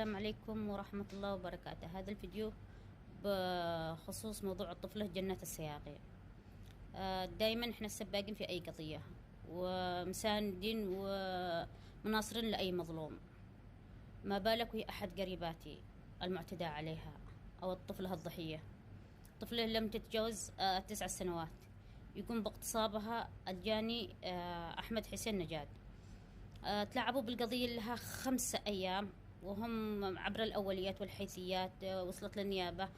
السلام عليكم ورحمة الله وبركاته. هذا الفيديو بخصوص موضوع الطفلة جنات السياقين. دائما احنا السباقين في اي قضية ومساندين ومناصرين لأي مظلوم، ما بالك وهي احد قريباتي المعتدى عليها او الطفلة الضحية. طفلة لم تتجاوز 9 سنوات يقوم باغتصابها الجاني احمد حسين نجاد. تلاعبوا بالقضية لها 5 أيام، وهم عبر الأوليات والحيثيات وصلت للنيابة.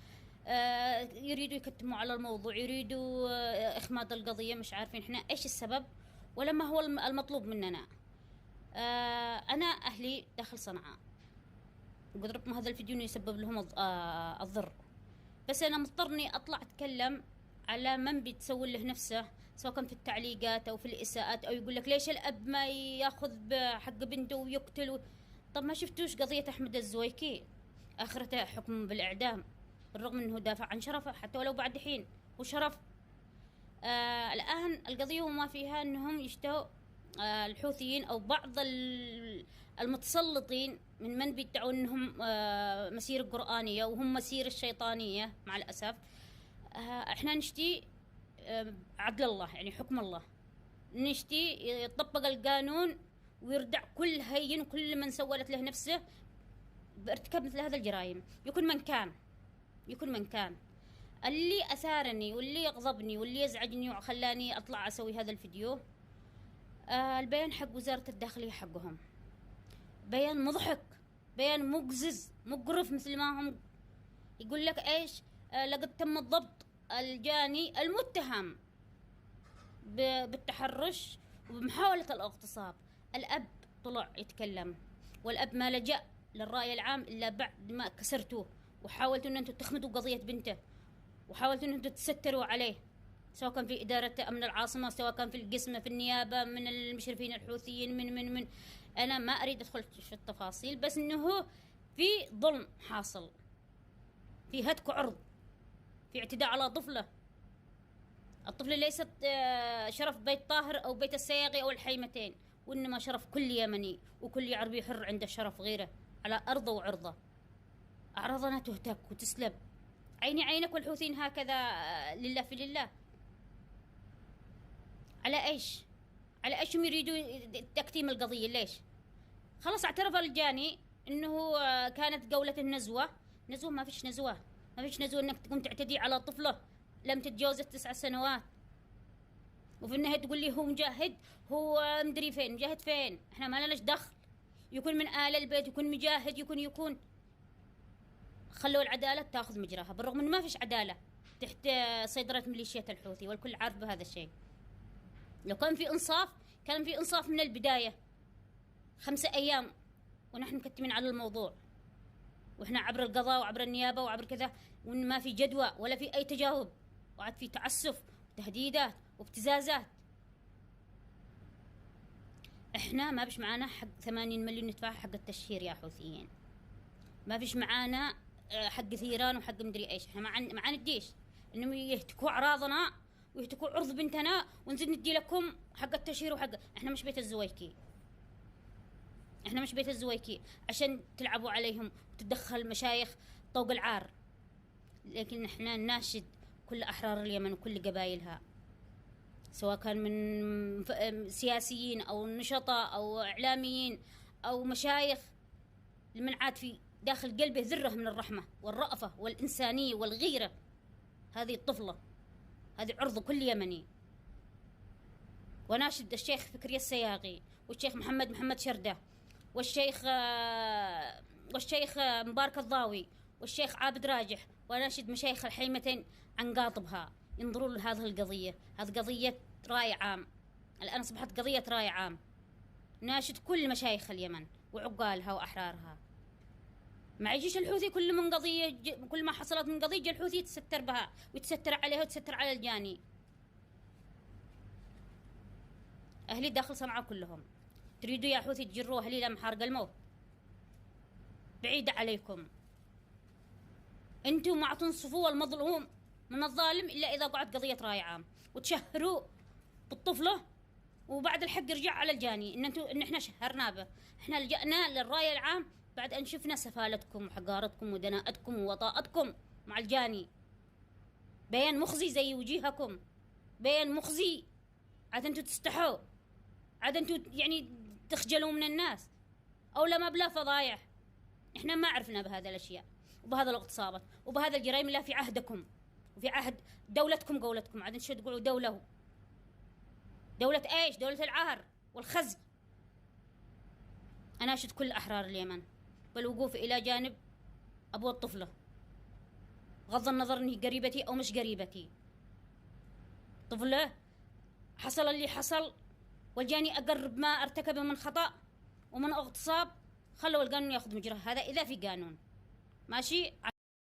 يريدوا يكتموا على الموضوع، يريدوا إخماد القضية، مش عارفين إحنا إيش السبب ولا ما هو المطلوب مننا. أنا أهلي داخل صنعاء، قد ربما هذا الفيديو يسبب لهم الضر، بس أنا مضطرني أطلع أتكلم على من بيتسول له نفسه، سواء كان في التعليقات أو في الإساءات، أو يقول لك ليش الأب ما ياخذ بحق بنته ويقتل. طب ما شفتوش قضية أحمد الزويكي آخرته حكم بالإعدام، بالرغم أنه دافع عن شرفه حتى ولو بعد حين وشرف. الآن القضية وما فيها أنهم يشتوا الحوثيين أو بعض المتسلطين من بيدعوا أنهم مسيرة قرآنية وهم مسيرة الشيطانية مع الأسف. احنا نشتي عدل الله، يعني حكم الله، نشتي يطبق القانون ويردع كل هين وكل من سولت له نفسه بارتكاب مثل هذا الجرائم، يكون من كان. اللي أثارني واللي يغضبني واللي يزعجني وخلاني أطلع أسوي هذا الفيديو البيان حق وزارة الداخلية حقهم، بيان مضحك، بيان مقزز مقرف، مثل ما هم يقول لك إيش لقد تم ضبط الجاني المتهم بالتحرش وبمحاولة الاغتصاب. الأب طلع يتكلم، والأب ما لجأ للرأي العام إلا بعد ما كسرتوه وحاولتوا أن أنتم تخمدوا قضية بنته، وحاولتوا أن أنتم تستروا عليه، سواء كان في إدارة أمن العاصمة، سواء كان في القسم، في النيابة، من المشرفين الحوثيين، من أنا ما أريد أدخل في التفاصيل، بس أنه في ظلم حاصل، في هتك عرض، في اعتداء على طفلة. الطفلة ليست شرف بيت طاهر أو بيت السياقي أو الحيمتين، وإنما شرف كل يمني وكل عربي حر عنده شرف غيره على أرضه وعرضه. أعراضنا تهتك وتسلب، عيني عينك والحوثيين هكذا لله في لله. على إيش هم يريدوا تكتيم القضية؟ ليش؟ خلاص اعترف الجاني إنه كانت قولة نزوة. ما فيش نزوة إنك تقوم تعتدي على طفلة لم تتجاوز 9 سنوات، وفي النهاية تقول لي هو مجاهد، هو مدري فين مجاهد فين. احنا ما لناش دخل، يكون من آل البيت، يكون مجاهد، يكون خلوا العدالة تاخذ مجراها، بالرغم انه ما فيش عدالة تحت سيطرة ميليشيات الحوثي، والكل عارف بهذا الشيء. لو كان في انصاف من البداية. 5 أيام ونحن مكتمين على الموضوع، واحنا عبر القضاء وعبر النيابة وعبر كذا، وان ما في جدوى ولا في اي تجاوب، وعاد في تعسف وتهديدات وابتزازات. احنا ما بيش معانا حق 80 مليون ندفع حق التشهير يا حوثيين، ما فيش معانا حق ثيران وحق مدري ايش. احنا معانا الجيش انهم يهتكوا اعراضنا ويهتكوا عرض بنتنا، ونزيد ندي لكم حق التشهير وحق. احنا مش بيت الزويكي عشان تلعبوا عليهم وتدخل مشايخ طوق العار. لكن احنا نناشد كل احرار اليمن وكل قبائلها، سواء كان من سياسيين او نشطاء او اعلاميين او مشايخ، لمن عاد في داخل قلبه ذرة من الرحمة والرأفة والإنسانية والغيرة. هذه الطفلة، هذه عرض كل يمني. وناشد الشيخ فكري السياقي والشيخ محمد شردة والشيخ مبارك الضاوي والشيخ عابد راجح، وناشد مشايخ الحيمتين عن قاطبها ينظروا لهذه القضية. هذه قضية رأي عام، الآن أصبحت قضية رأي عام. ناشد كل مشايخ اليمن وعقالها وأحرارها. ما يجيش الحوثي كل ما حصلت من قضية الحوثي يتستر بها ويتستر عليها ويتستر على الجاني. أهلي داخل صنعاء كلهم تريدوا يا حوثي تجروا أهلي لمحارق الموت، بعيدة عليكم. انتم ما تنصفوا المظلوم من الظالم إلا إذا قعد قضية رأي عام وتشهروا بالطفلة، وبعد الحق يرجع على الجاني إن احنا شهرنا به. احنا لجأنا للرأي العام بعد أن شفنا سفالتكم وحقارتكم ودناءتكم ووطاءتكم مع الجاني. بيان مخزي زي وجيهكم، بيان مخزي. عاد انتوا تستحوا، عاد انتوا يعني تخجلوا من الناس، او لما بلا فضايح. احنا ما عرفنا بهذا الاشياء وبهذا الاغتصابات وبهذا الجرائم الا في عهدكم وفي عهد دولتكم قولتكم. عاد انتوا تقولوا دولة ايش؟ دولة العهر والخزي. اناشد كل احرار اليمن بالوقوف الى جانب ابو الطفلة، غض النظر اني قريبتي او مش قريبتي. طفلة حصل اللي حصل، والجاني اقرب ما ارتكب من خطأ ومن اغتصاب، خلوا القانون ياخذ مجراه. هذا اذا في قانون ماشي.